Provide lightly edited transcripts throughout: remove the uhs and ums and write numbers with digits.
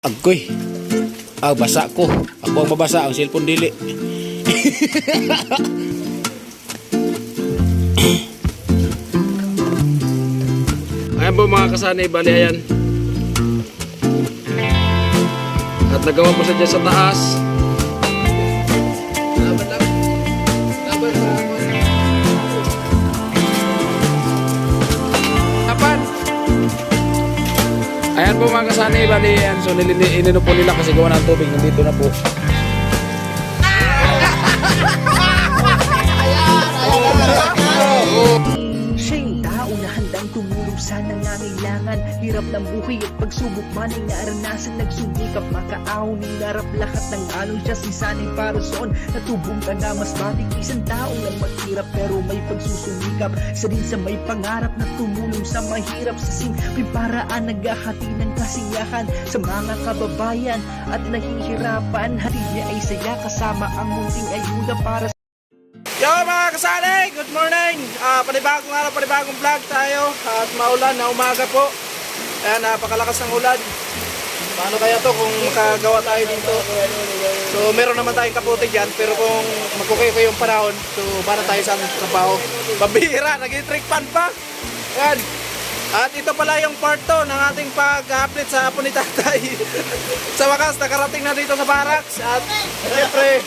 Agoy. Basa ko. Ako ang mabasa, ang cellphone dili. Ayan po mga kasanay, bali ayan. At nagawa po siya dyan sa taas. Laban lang. Laban lang. Laban. Ayan po mga kasanay, bali ayan. So inino po nila kasi gawa ng tubig. Nandito na po. Siya yung tao na handang tumulong sa nangangailangan. Hirap ng buhay at pagsubok man ay naranasan. Nagsumikap makaahon ng narap lahat ng alon siya. Sisanay para soon natubong ka na mas matik. Isang tao na maghirap pero may pagsusumikap. Isa din sa may pangarap na tumulong sa mahirap. Sa simpleng paraan naghahati ng kasiyahan sa mga kababayan at nahihirapan. Hati niya ay saya kasama ang munting ayuda para Yo mga kasali, good morning. Panibagong araw, panibagong vlog tayo. At maulan na umaga po. Ayan, napakalakas ng ulan. Paano kaya to kung makagawa tayo dito? So meron naman tayong kaputi dyan. Pero kung magkukay ko yung panahon, so para tayo sa trabaho. Pabihira, nag-trick pan pa. Ayan. At ito pala yung part 2 ng ating pag-update sa apo ni tatay. Sa wakas, nakarating na dito sa barracks. At siyempre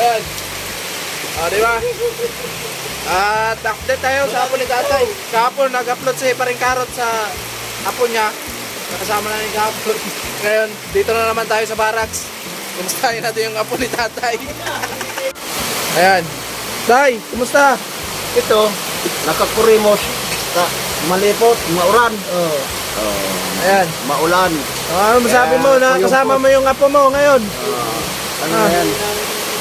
ayan. Diba? At update tayo sa apo ni tatay. Kahapon nag-upload si Paring Karot sa apo niya. Nakasama na ni kahapon. Ngayon, dito na naman tayo sa barracks. Kumustahin natin yung apo ni tatay. Ayan. Tay, kumusta? Ito, nakakurimos, malipot, mauran. Ayan. Maulan. Ano masabi mo na kasama mo yung apo mo ngayon? Ano yan?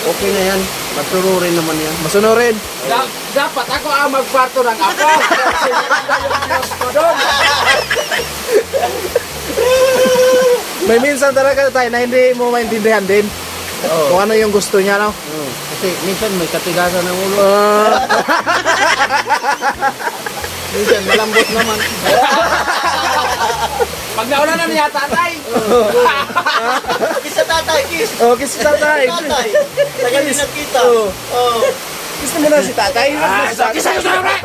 Okay na yan. Matururin naman yan. Masunurin. Dapat ako ang magparto ng apo. May minsan talaga tayo na hindi mo maintindihan din. Kung ano yung gusto niya, no? Kasi minsan may katigasan ng ulo. Minsan malambot naman. pag nauna na niya tatay. Kiss sa tatay, kiss. Kiss si tatay. Tatay. Tagal din nagkita. Kiss mo na si tatay. Kiss ako sa ore.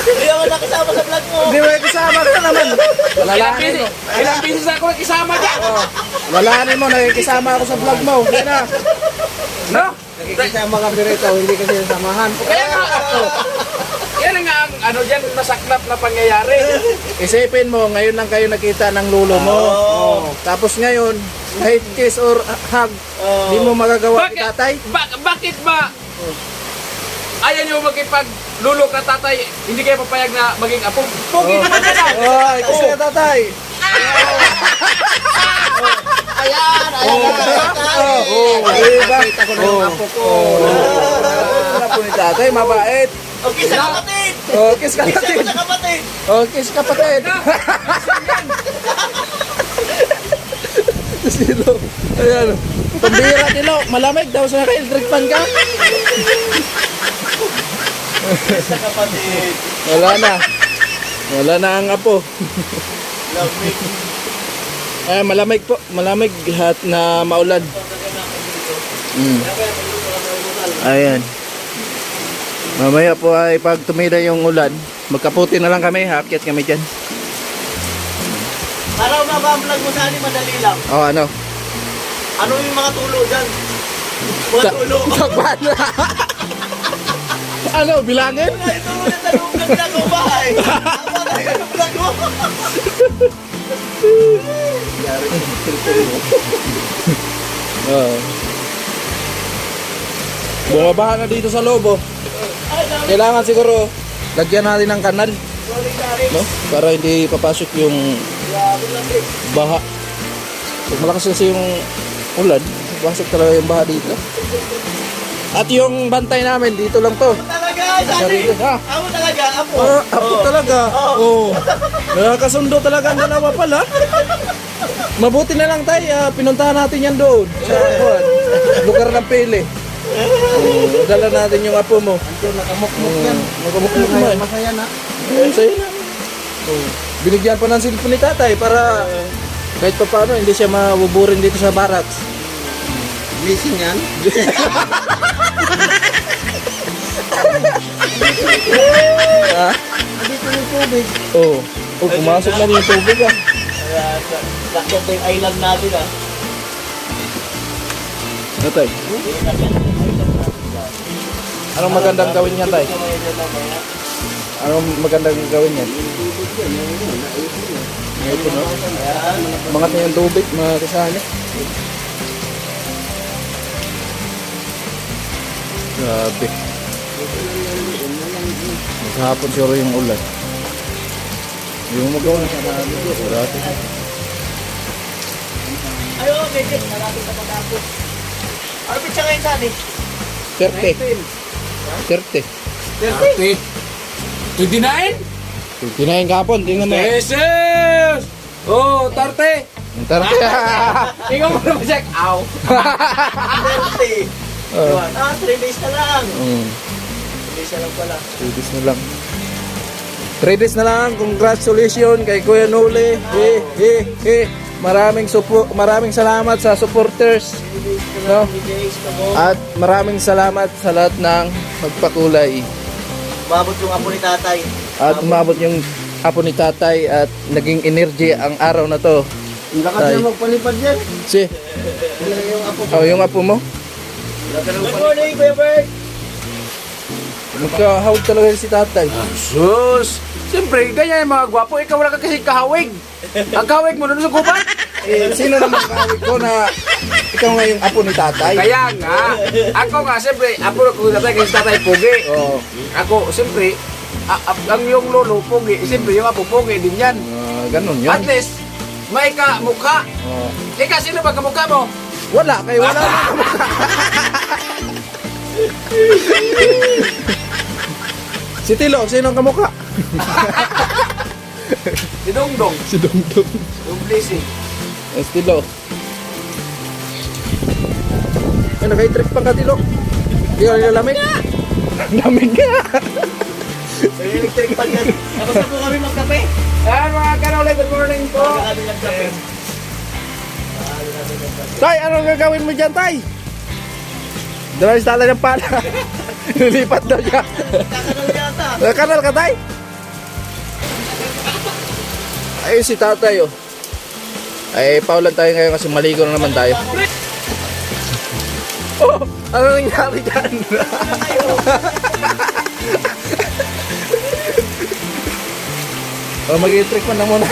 Hindi ako nakasama sa vlog mo. Hindi mo kasama ka naman. Walalahanin mo. Ilang beses ako nakisama dyan. Walalahanin mo, nakikisama ako sa vlog mo. Kaya na. No? Nakikisama ka dirito, hindi kasi samahan. Kaya nga ako. Yan nga ang ano dyan nasaklap na pangyayari. Isipin mo, ngayon lang kayo nakita ng lulo mo. Tapos ngayon, kahit kiss or hug, hindi mo magagawa ni tatay. Bakit ba ayaw nyo magkipaglulo ka tatay, hindi kayo papayag na maging apo? Pogi naman yan ah! Kiss ka tatay. Ayan, Diba? Nakita ko na yung apo ko. Apo ni tatay, mabait. Kiss sa kapatid! Kiss kapatid. Kiss sa kapatid! Kiss kapatid. Sino? Ayan. Pambira nilo, malamig daw sa naka-electric fan ka. Kiss sa kapatid! Wala na. Wala na ang apo. Lamig. Malamig po. Malamig at na maulan. Ayan. Mamaya po ay pag tumira yung ulan, magkaputi na lang kami, haakyat kami dyan. Araw na ba ang vlog mo sa madali lang? Ano? Ano yung mga tulo dyan? Mga tulo. Paano? Ano, bilangin? Ay, tulo na tanong na ginagawa bahay. Tama na yung vlog mo. Bumabaha na dito sa loob, oh. Kailangan siguro lagyan natin ng kanal, no? Para hindi papasok yung baha. Pag malakas kasi yung ulan, papasok talaga yung baha dito. At yung bantay namin dito lang to. Talaga, dati. Ako talaga, apo. Apo talaga. Nakakasundo talaga ang dalawa pala. Mabuti na lang tayo, pinuntahan natin yan doon sa lugar ng Pili. Dala natin yung apo mo. Nakamukmuk yan. Nakamukmuk mo eh. Masaya na. Masaya na. Oh. Binigyan pa ng cellphone ni tatay para kahit pa paano hindi siya mabuburin dito sa barracks. Missing yan. Ha? Dito yung tubig. Oh. Oh, pumasok na yung tubig ah. Sakto pa yung island natin ah. Ano tay? Anong magandang gawin niyan tay? Anong magandang gawin niyan? Ito no? Mangat na yung tubig mga kasama. Grabe. Maghapon siguro yung ulan. Yung magawa na sa dati. Ay, oo, medyo. Malapit na pagkapos. Ano pitsa ngayon sa atin? 30. 30. 30. 29? 29 kapon, tingnan mo. Jesus! Oh, 30. 30. Ikaw mo na check out. 30. Oh. 3 days na lang. 3 days na lang pala. 3 days na lang. 3 days na lang. Congratulations kay Kuya Noli. Maraming salamat sa supporters. No? 3 days na mo. At maraming salamat sa lahat ng magpakulay. Babot yung apo ni tatay. At umabot yung apo ni tatay at naging energy ang araw na to. Ang lakas Tay. na magpalipad yan. Si, Yung apo ko. yung apo mo. Good morning, Kuya Bert. Magkahawag talaga si tatay. Sus! Siyempre, ganyan yung mga gwapo. Ikaw wala ka kasi kahawig. Ang kahawig mo doon sa gubat. Sino naman kahawig ko na ikaw nga yung apo ni tatay? Kaya nga, ako nga, siyempre, apo na ko tatay kasi tatay pugi. Oo. Ako, siyempre, ang yung lolo pugi, siyempre yung apo pugi din yan. Ganun yun. At least, may kamukha. Oo. Ika, sino ba kamukha mo? Wala, kayo wala. Si Tilo, sino ang kamukha? Si Dongdong. Si Dongdong. Yung blessing. Si Tilo. Ay, naka-trip pang ka, Tilo. Hindi ka nilalamig? Lamig nga. May electric pan yan. Tapos na po kami magkape. Ayan mga kanole, good morning po. Kami nagkape. Tay, anong gagawin mo dyan, Tay? Dalalis tala ng pala. Lilipat daw siya. Kakanal yata. Kanal ka, Tay? Ayun si tatay, oh. Ay, paulan tayo ngayon kasi maligo na naman tayo. Oh, ano nangyari dyan? Oh, mag-i-trick man na muna.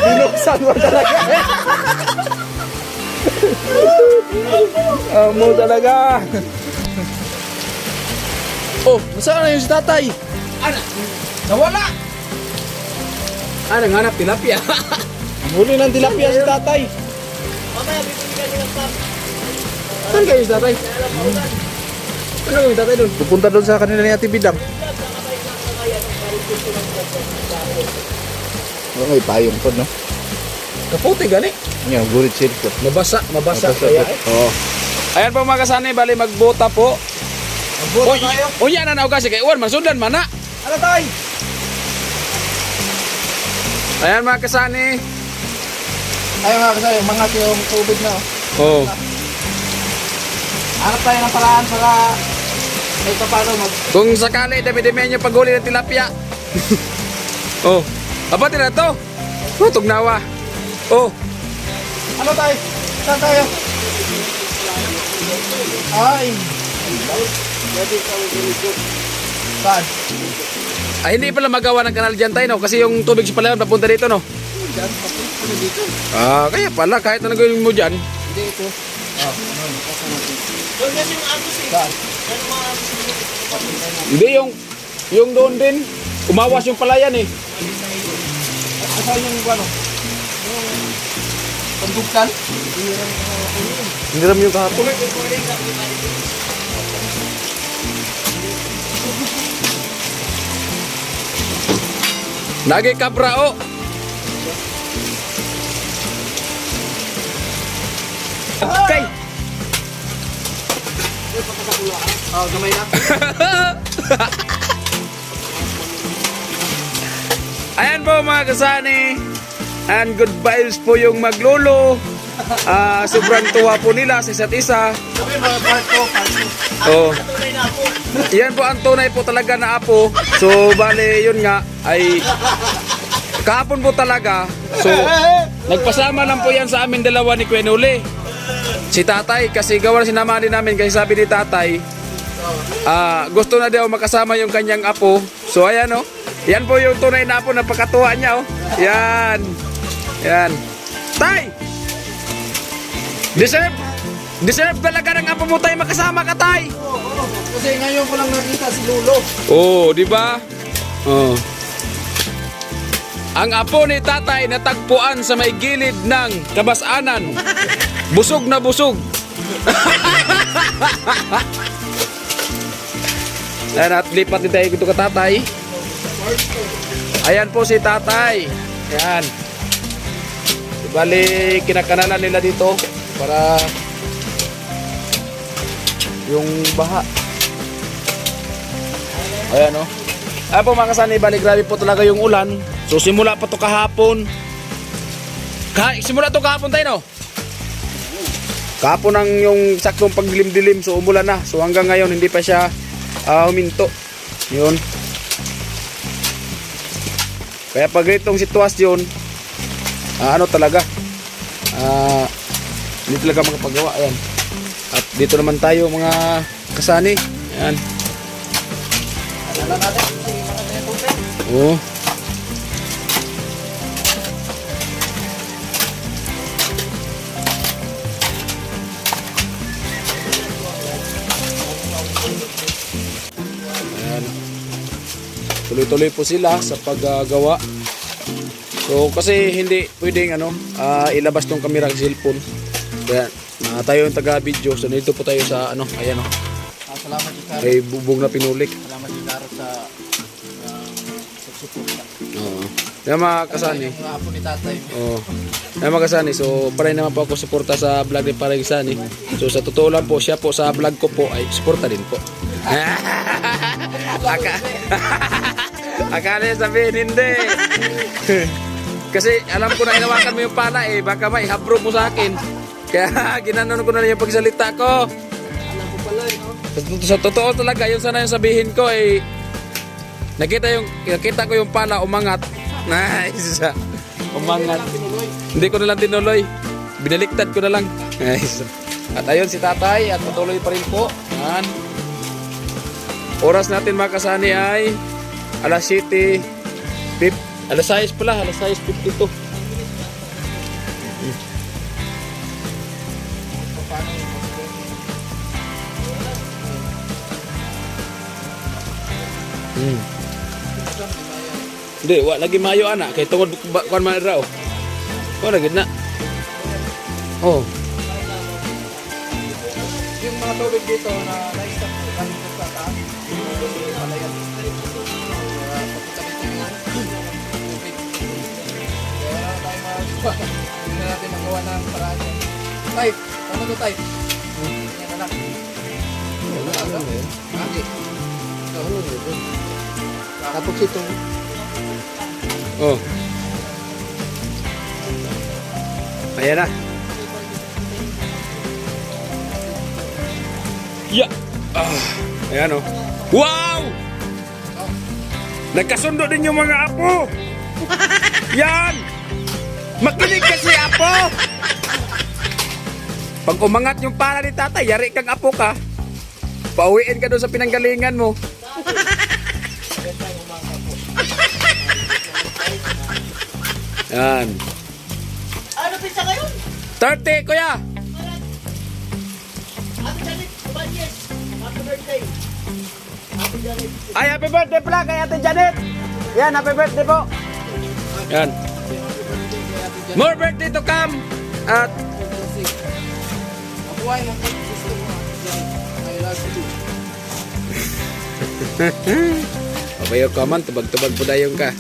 Binuksan mo talaga. Amo talaga. Oh, nasaan na yung si tatay? Nawala! Nanghanap tilapia. Huli ng tilapia si tatay. Mamaya, bibigyan niyo ng pap. Saan kayo si tatay? Ano yung tatay doon? Pupunta doon sa kanila ni Ate Bidang. Okay, payong po, no? Kaputi gani. Yan, gurit silko. Mabasa Mabasa kaya po. eh. Oo. Ayan po mga kasani, bali magbota po. Magbuta tayo. Unya na kasi kay Uwan, masundan man na. Ano tay? Ayan mga kasani. Ay mga kasay, mangat yung tubig na. Oh. Hanap tayo ng paraan para may papano mag... Kung sakali, dami-dami nyo paghuli ng tilapia. Oh. Abati na to. Oh, tugnawa. Oh. Ano tayo? Saan tayo? Ay. Saan? Ay, hindi pala magawa ng kanal dyan tayo, no? Kasi yung tubig sa palawan papunta dito, no? Ah, kaya pala, kahit na gawin mo dyan. Hindi ito. Doon kasi yung agos eh. Saan? Yan yung mga agos eh. Hindi, yung doon din. Umawas yung palayan, eh. Saan yung ano? Yung pagdugtan? Hiniram yung kahapon. Nagi kabra, oh. Okay. Oh, gamay na. Ayan po mga kasani. And good vibes po yung maglolo. Sobrang tuwa po nila sa isa't isa. Okay, mga part ko. Oh. Yan po ang tunay po talaga na apo. So bale yun nga ay kahapon po talaga. So nagpasama lang po yan sa amin dalawa ni Kuya Noli. Si tatay kasi gawa sinama din namin kasi sabi ni tatay gusto na daw makasama yung kanyang apo. So ayan oh. Yan po yung tunay na apo, napakatuwa niya oh. Yan. Yan. Tay! Deserve talaga ng apo mo tayo makasama ka tay. Kasi ngayon ko lang nakita si Lolo. Oh, di ba? Oh. Ang apo ni tatay natagpuan sa may gilid ng kabasanan. Busog na busog. Ayan at lipat din tayo ito ka tatay. Ayan po si tatay. Ayan. Bali, kinakanalan nila dito para yung baha. Ayan o. Ayan po mga kasani, bali grabe po talaga yung ulan. So simula pa to kahapon. Simula to kahapon tayo no? Kahapon ang yung saktong pagdilim-dilim, so umulan na. So hanggang ngayon hindi pa siya huminto. Yun. Kaya pag itong sitwasyon, ano talaga, hindi talaga makapagawa. Ayan. At dito naman tayo mga kasani. Ayan. Oo. Ayan. Tuloy-tuloy po sila sa paggagawa. So kasi hindi pwedeng ilabas tong camera ng cellphone. Kaya tayo yung taga-video. So dito po tayo sa ayan o. Salamat si Karot. Kay Bubong na pinulik. Salamat si Karot sa pagsuporta. Oo. Kaya mga kasani. Yung apo ni tatay. Oo. Kaya mga kasani. So paray naman po ako suporta sa vlog ni Paray Kasani. So sa totoo lang po, siya po sa vlog ko po ay suporta din po. Akala niya sabihin hindi. Kasi alam ko na inawakan mo yung pala eh. Baka maihabro mo sa akin. Kaya ginanon ko na yung pagsalita ko. Alam ko pala no? Sa totoo talaga, yun sana yung sabihin ko eh. Nakita ko yung pala umangat. Nice. Umangat. Hindi ko na lang tinuloy. Binaliktad ko na lang. Nice. At ayun si tatay at patuloy pa rin po. Yan. Oras natin mga kasani ay alas 7. Alas 6 pala, alas 6:52. Hindi, lagi mayo anak kay tungod kuan man ra oh. Ora gid na. Oh. Yung mga tubig dito na na-stop kami sa taas. Palayan. Papunta dito yung tubig. Kaya wala tayo magawa. Hindi na natin magawa ng paraan yan. Type. Ano to type? Yan anak. Bakit? Tapos ito. Oh. Ayan na. Yeah. Ayan oh. Wow! Nagkasundo din yung mga apo. Yan! Makinig kasi apo. Pag umangat yung pala ni tatay, yari kang apo ka. Pauwiin ka doon sa pinanggalingan mo. Yan. Ano pizza ngayon? 30, kuya. Happy Janet, 1 years. Happy birthday. Happy Janet. Ay, happy birthday pala kay Ate Janet. Yan, happy birthday po. Yan. More birthday to come. At Mabuhay ng gusto mo. I love you. pabayo ka man, tubag-tubag po dayong ka.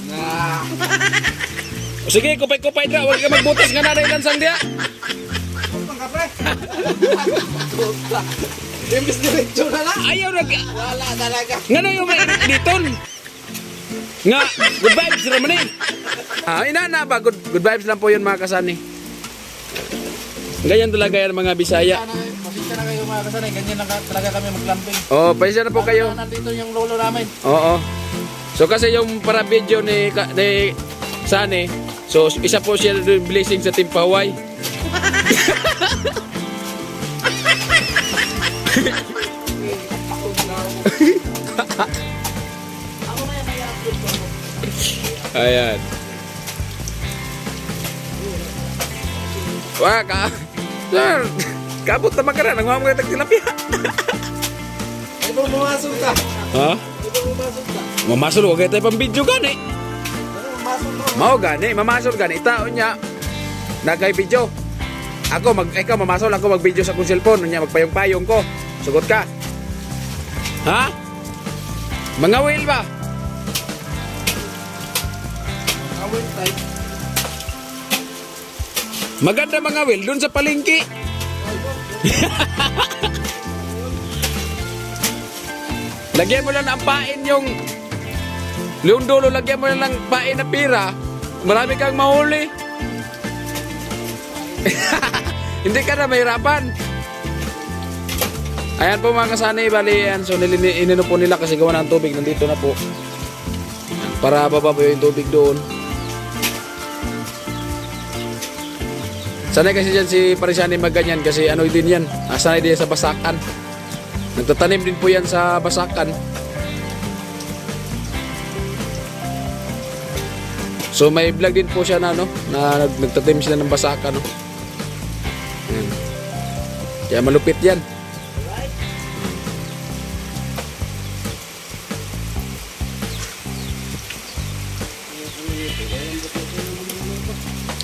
O sige, kupay-kupay na. Huwag ka magbutas nga na lansang diya. pre. Imbis diretso na lang. Ayaw nag... Wala talaga. Ngano yung may diton? Nga, good vibes naman eh. Inana ba? Good vibes lang po yun mga kasani. Ganyan talaga yan mga Bisaya. Pasensya na kayo mga kasanay. Ganyan lang talaga kami maglamping. Oh, pasensya na po kayo. Nandito yung lolo namin. Oo. So kasi yung para video ni Sani, so isa po siya blessing sa Team Paway. Ayan. Wah, sir, kabot naman ka na. Nangmamagay tagtilapia. Ay, kung pumasok ka. Ha? Ay, kung pumasok ka. Mamasol, huwag kayo tayo pang video gani. Pumasok mo. Mao gani, mamasol gani. Taon niya, nagay video. Ikaw mamasol, ako mag-video sa kong cellphone. Niya, magpayong-payong ko. Sugot ka. Ha? Mga whale ba? Awin type. Maganda mga whale, dun sa palengke. Lagyan mo lang ang pain yung dulo, lagyan mo lang ng pain na pira. Marami kang mahuli. Hindi ka na mahirapan. Ayan po mga kasanay, bali yan. So inino po nila kasi gawa ng tubig. Nandito na po. Para baba po yung tubig doon. Sanay kasi dyan si Parisani magganyan kasi ano din yan. Sanay din sa basakan. Nagtatanim din po yan sa basakan. So may vlog din po siya na nagtatanim sila ng basakan. No? Ayan. Kaya malupit yan.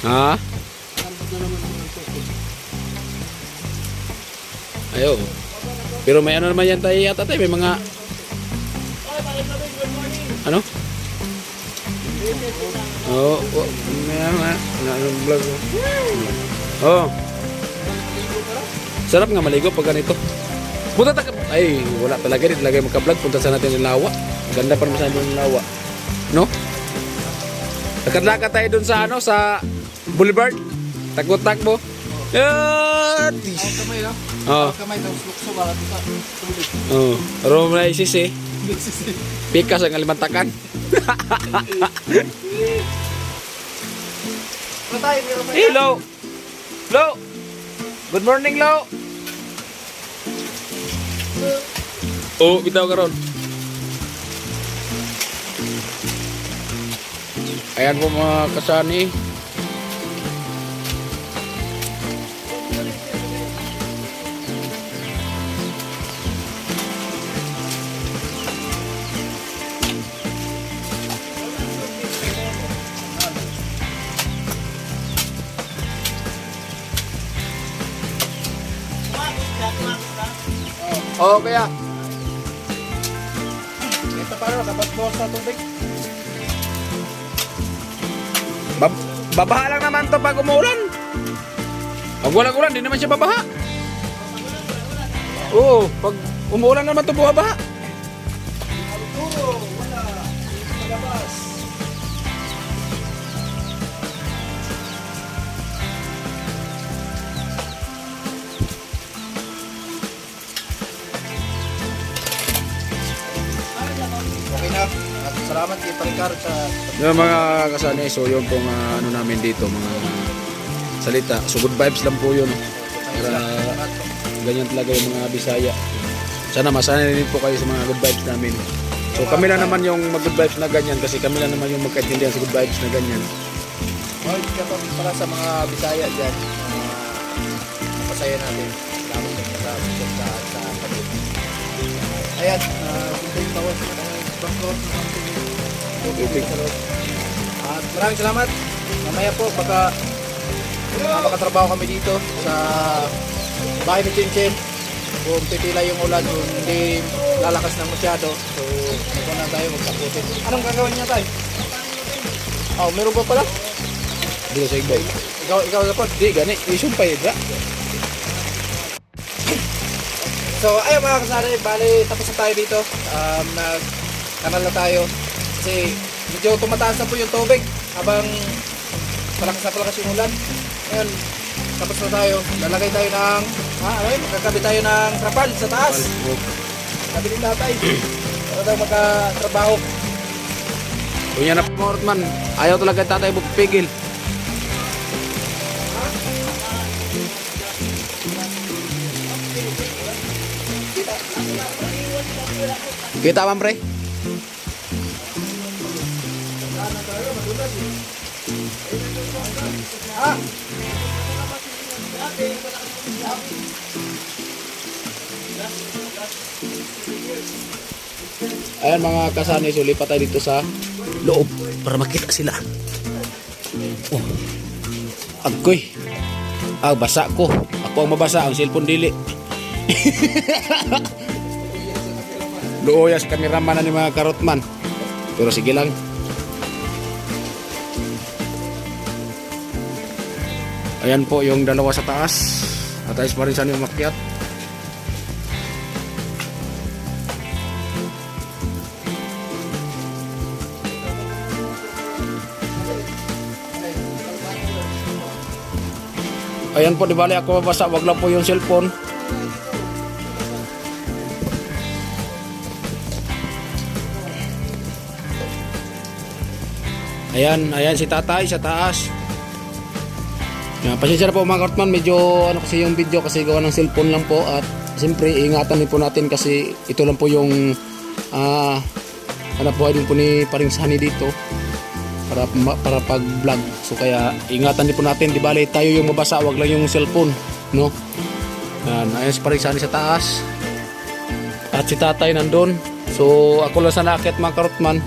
Ha? Ayo. Pero may ano naman yan tayo yata tayo. May mga... Ano? Oo. Anong vlog mo? Oo. Sarap nga maligo pag ganito. Punta tayo. Ay, wala talaga. Hindi talaga magka-vlog. Punta sa natin ng lawa. Ganda pa naman sa ng lawa. No? Lakad-lakad tayo dun sa ano, sa Boulevard. Takbo-takbo. Kamay lang. Oo. Kamay tapos lukso para sa tubig. Oo. Pero na isis eh. Pikas ang alimantakan. Ano tayo? Meron ba yan? Hey, Lo! Lo! Good morning, Lo! Oh, bitaw ka ron. Ayan po mga kasani. Oh, kaya. Ito paano? Kapag buwas sa tubig. Babaha lang naman to pag umuulan. Pag walang ulan, di naman siya babaha. Oo, pag umuulan naman to bumabaha. Puro, wala. Malabas. Okay na. At salamat kay Pangkar sa Yung mga kasani, so yun pong ano namin dito, mga salita. So good vibes lang po yun. Para ganyan talaga yung mga Bisaya. Sana masanay din po kayo sa mga good vibes namin. So kami lang naman yung mag good vibes na ganyan kasi kami lang naman yung magkaintindihan sa good vibes na ganyan. Well, kapag para sa mga Bisaya dyan, masaya natin. Salamat sa support sa kapit. Ayan, punta yung bawas na bangkot. At maraming salamat. Mamaya po, baka makatrabaho kami dito sa bahay ni Chinchin. Kung titila yung ulan, kung hindi lalakas na masyado, so magkuna tayo magkaputin. Anong gagawin niya tayo? Oh, meron pa pala? Dito sa igbaw. Ikaw dapat. Di, gani. Isumpay, da. So, ayun mga kasari, bali tapos na tayo dito. Nag-kanal na tayo. Kasi medyo tumataas na po yung tubig habang palakas yung ulan. Ayun, tapos na tayo. Lalagay tayo ng, magkakabi tayo ng trapal sa taas. Sabi ni tatay, para tayo magkatrabaho. Kunya na po, man. Ayaw talaga tatay magpigil. Kita man, pre? Ayan mga kasani, so lipat tayo dito sa loob para makita sila. Oh. Agoy. Basa ko. Ako ang mabasa, ang cellphone dili. Luoy sa kameraman na ni mga karotman. Pero sige lang. Ayan po yung dalawa sa taas. At ayos pa rin saan yung makyat. Ayan po, di bali ako mabasa, wag lang po yung cellphone. Ayan si tatay sa taas. Pasensya na po mga kartman, medyo kasi yung video kasi gawa ng cellphone lang po. At siyempre ingatan din po natin kasi ito lang po yung hanap buhay din po ni Paring Sunny dito para pag vlog. So kaya ingatan din po natin, di bali tayo yung mabasa, wag lang yung cellphone, no? Ayan si Paring Sunny sa taas at si tatay nandun. So ako lang sa nakakit mga karotman.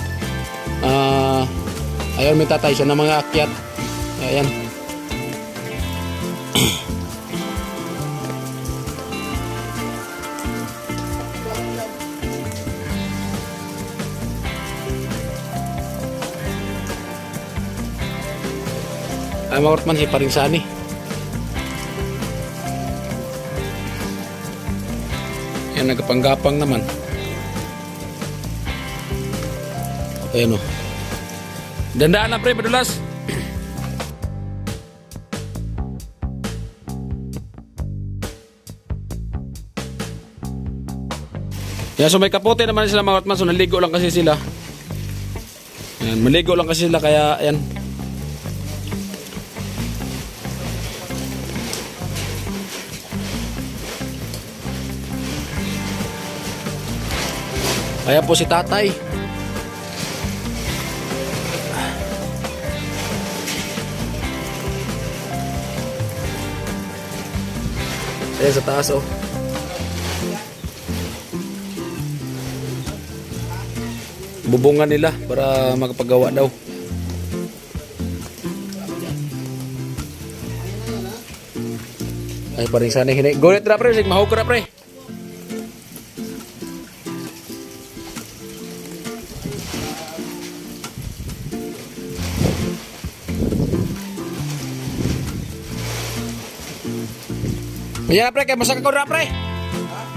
Ayan may tatay siya na mga akyat. Ayan. Ay mga karotman, si Paring Sunny. Ayan, nagkapanggapang naman. Ayan o. Dandaan na pre, padulas. Yan, so may kapote naman sila mga karotman. So naligo lang kasi sila. Ayan, maligo lang kasi sila kaya ayan. Ayan po si tatay. Ayan sa taas oh. Bubungan nila para makapagawa daw. Ay Paring Sunny hini. Golet ra pre, sig mahog ra pre. Ayan pre, kaya masaka ko ra pre.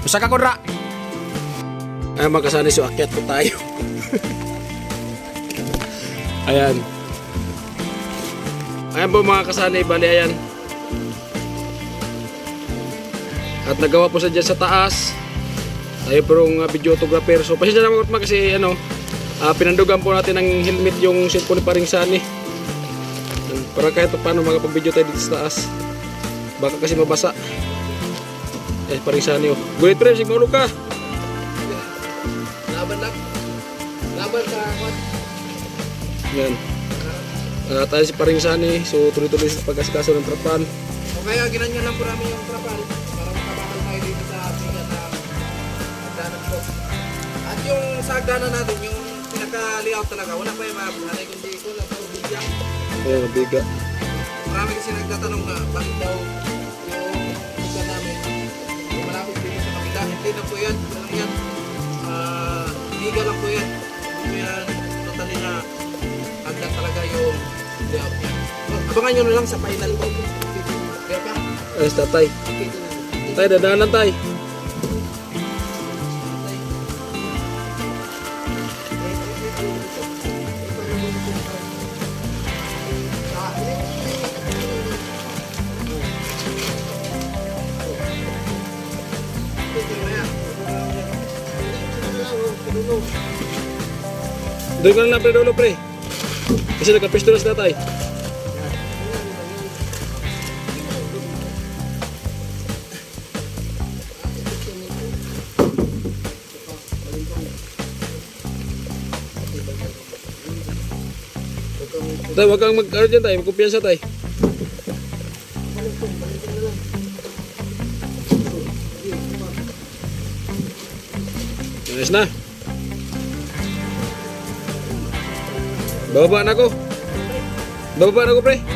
Masaka ko ra. Ay magkasani so akyat po tayo. Ayan. Ayan po mga kasani, bali ayan. At nagawa po sa dyan sa taas. Tayo porong videographer. So pasensya na mga kasi ano, pinandugan po natin ng helmet yung cellphone ni Paring Sunny. Para kahit paano makapag-video tayo dito sa taas. Baka kasi mabasa. Eh Paring Sunny oh. Gulit pre, siguro ka. Laban lang. Laban sa akot. Yan. Tayo si Paring Sunny. So tuloy-tuloy sa pag-asikaso ng trapal. O kaya ginanyan lang po namin yung trapal para makabakal tayo dito sa sigat na hagdanan po. At yung sa hagdanan natin, yung pinaka-layout talaga, wala pa yung mabuhanay kundi ito lang po, bigang. Ayan, biga. Marami kasi nagtatanong na bakit daw yung hagdan namin yung malapit dito sa kabila. Hindi na po yan. Ano yan? Biga lang po yan. Hindi po yan totally na hagdan talaga yung layout niya. Abangan nyo na lang sa final po. Kaya pa? Ayos tatay. Tay, dadaanan tay. Doon ka na lang pre dulo pre. Kasi nagkapisto na si tatay. Tay, wag kang mag-ano dyan tay, magkumpiyansa tay. Ayos na. Bababa na ako. Bababa na ako pre.